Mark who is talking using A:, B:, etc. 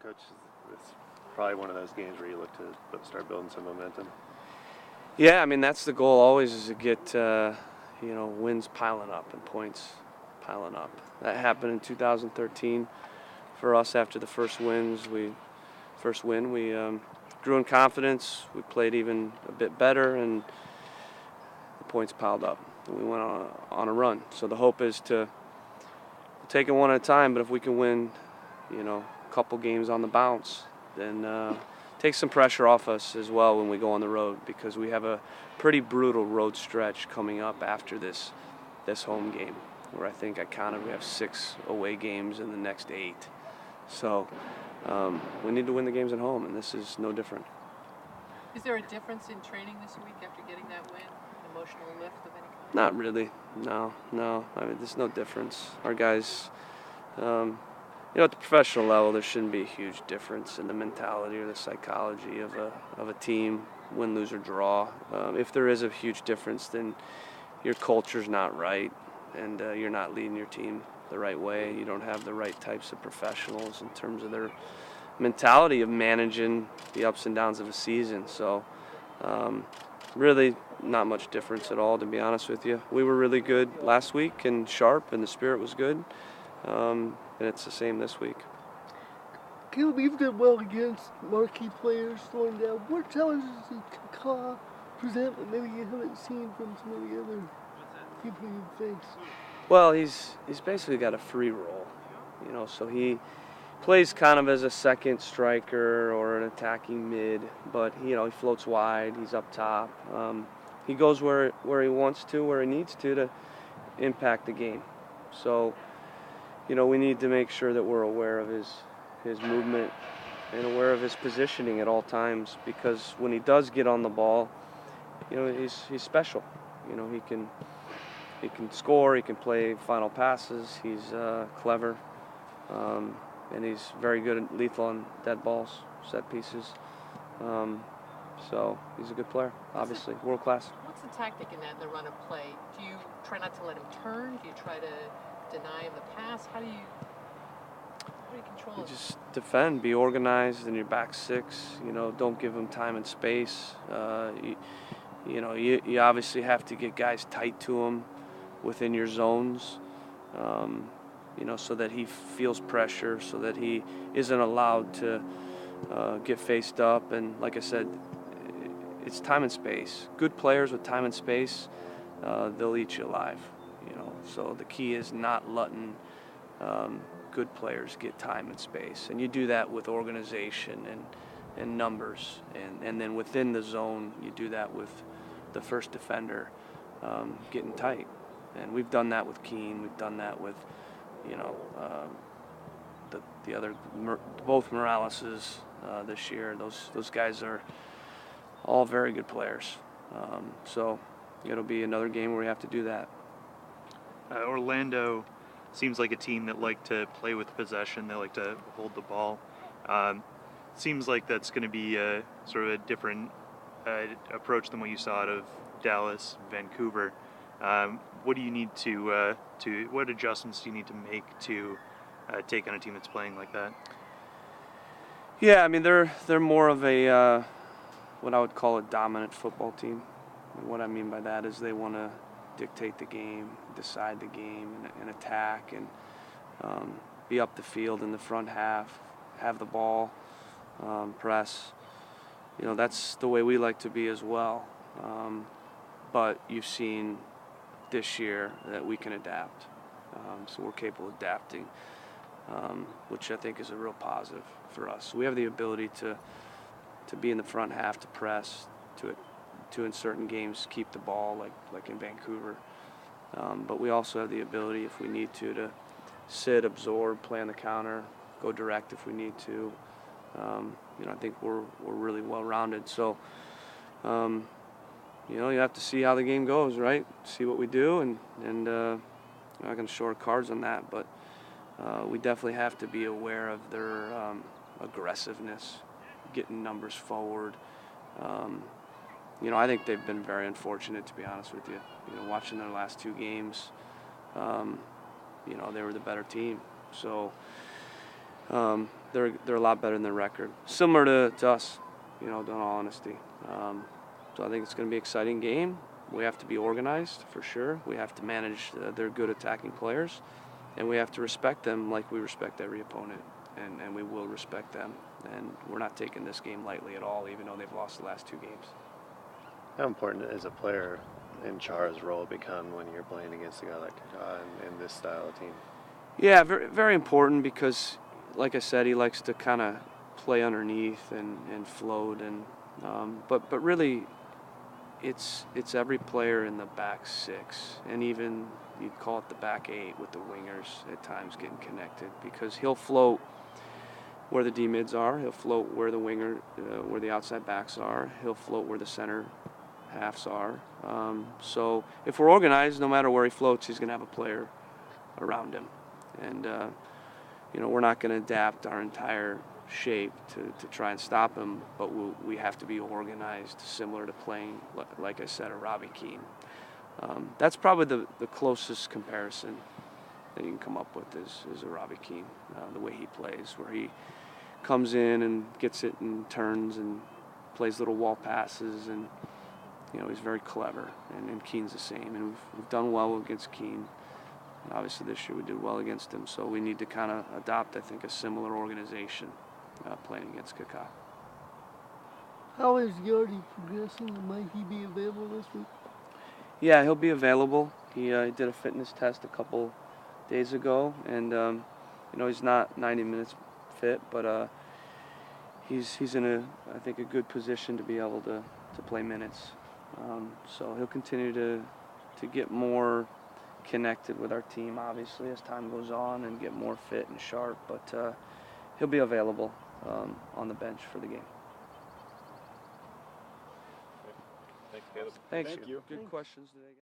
A: Coach, it's probably one of those games where you look to start building some momentum.
B: Yeah, I mean that's the goal always, is to get wins piling up and points piling up. That happened in 2013 for us after the first win. We grew in confidence. We played even a bit better, and the points piled up. And we went on a run. So the hope is to take it one at a time. But if we can win, a couple games on the bounce, then take some pressure off us as well when we go on the road, because we have a pretty brutal road stretch coming up after this home game, where I think I counted we have 6 away games in the next 8. So we need to win the games at home, and this is no different.
C: Is there a difference in training this week after getting that win? An emotional lift of any kind?
B: Not really. No. I mean, there's no difference. Our guys, at the professional level, there shouldn't be a huge difference in the mentality or the psychology of a team, win, lose, or draw. If there is a huge difference, then your culture's not right, and you're not leading your team the right way. You don't have the right types of professionals in terms of their mentality of managing the ups and downs of a season. So really not much difference at all, to be honest with you. We were really good last week and sharp, and the spirit was good. And it's the same this week.
D: Caleb, you've done well against marquee players slowing down. What challenges did Kaka present that maybe you haven't seen from some of the other people you've faced?
B: Well, he's basically got a free role, so he plays kind of as a second striker or an attacking mid, but he floats wide, he's up top. He goes where he wants to, where he needs to impact the game. So, we need to make sure that we're aware of his movement and aware of his positioning at all times, because when he does get on the ball, he's special. He can score, he can play final passes, he's clever, and he's very good and lethal on dead balls, set pieces. So he's a good player, obviously, world class.
C: What's the tactic in that, in the run of play? Do you try not to let him turn? Do you try to deny him the pass? How do you control it?
B: Just defend, be organized in your back six. Don't give him time and space. You obviously have to get guys tight to him within your zones, so that he feels pressure, so that he isn't allowed to get faced up. And like I said, it's time and space. Good players with time and space, they'll eat you alive. So the key is not letting good players get time and space, and you do that with organization and numbers, and then within the zone you do that with the first defender getting tight. And we've done that with Keene. We've done that with the other, both Moraleses this year. Those guys are all very good players. So it'll be another game where we have to do that.
E: Orlando seems like a team that like to play with possession. They like to hold the ball. Seems like that's going to be a sort of a different approach than what you saw out of Dallas, Vancouver. What do you need what adjustments do you need to make to take on a team that's playing like that?
B: Yeah, I mean they're more of a what I would call a dominant football team. And what I mean by that is they want to dictate the game, decide the game, and attack, and be up the field in the front half, have the ball, press. That's the way we like to be as well. But you've seen this year that we can adapt. So we're capable of adapting, which I think is a real positive for us. So we have the ability to be in the front half, to press, to in certain games keep the ball like in Vancouver. But we also have the ability, if we need to sit, absorb, play on the counter, go direct if we need to. I think we're really well-rounded. So, you have to see how the game goes, right? See what we do, and I'm not going to show our cards on that, but we definitely have to be aware of their aggressiveness, getting numbers forward. I think they've been very unfortunate, to be honest with you. Watching their last 2 games, they were the better team. So they're a lot better than their record, similar to us, in all honesty. So I think it's going to be an exciting game. We have to be organized for sure. We have to manage their good attacking players, and we have to respect them like we respect every opponent, and we will respect them. And we're not taking this game lightly at all, even though they've lost the last 2 games.
A: How important is a player in Chara's role become when you're playing against a guy like Kaka in this style of team?
B: Yeah, very, very important because, like I said, he likes to kind of play underneath and float, and but really, it's every player in the back 6, and even you'd call it the back 8 with the wingers at times getting connected, because he'll float where the D mids are, he'll float where the where the outside backs are, he'll float where the center halves are. So if we're organized, no matter where he floats, he's going to have a player around him, and we're not going to adapt our entire shape to try and stop him, but we have to be organized, similar to playing, like I said, a Robbie Keane. That's probably the closest comparison that you can come up with is a Robbie Keane, the way he plays, where he comes in and gets it and turns and plays little wall passes, and he's very clever, and Keane's the same, and we've done well against Keane. And obviously this year we did well against him, so we need to kind of adopt, I think, a similar organization playing against Kaka.
D: How is Yardy progressing? Might he be available this week?
B: Yeah, he'll be available. He did a fitness test a couple days ago, and he's not 90 minutes fit, but he's in I think a good position to be able to play minutes. So he'll continue to get more connected with our team, obviously, as time goes on, and get more fit and sharp, but he'll be available on the bench for the game.
F: Thanks, Caleb.
B: Thanks.
F: Thank you.
B: Good questions today.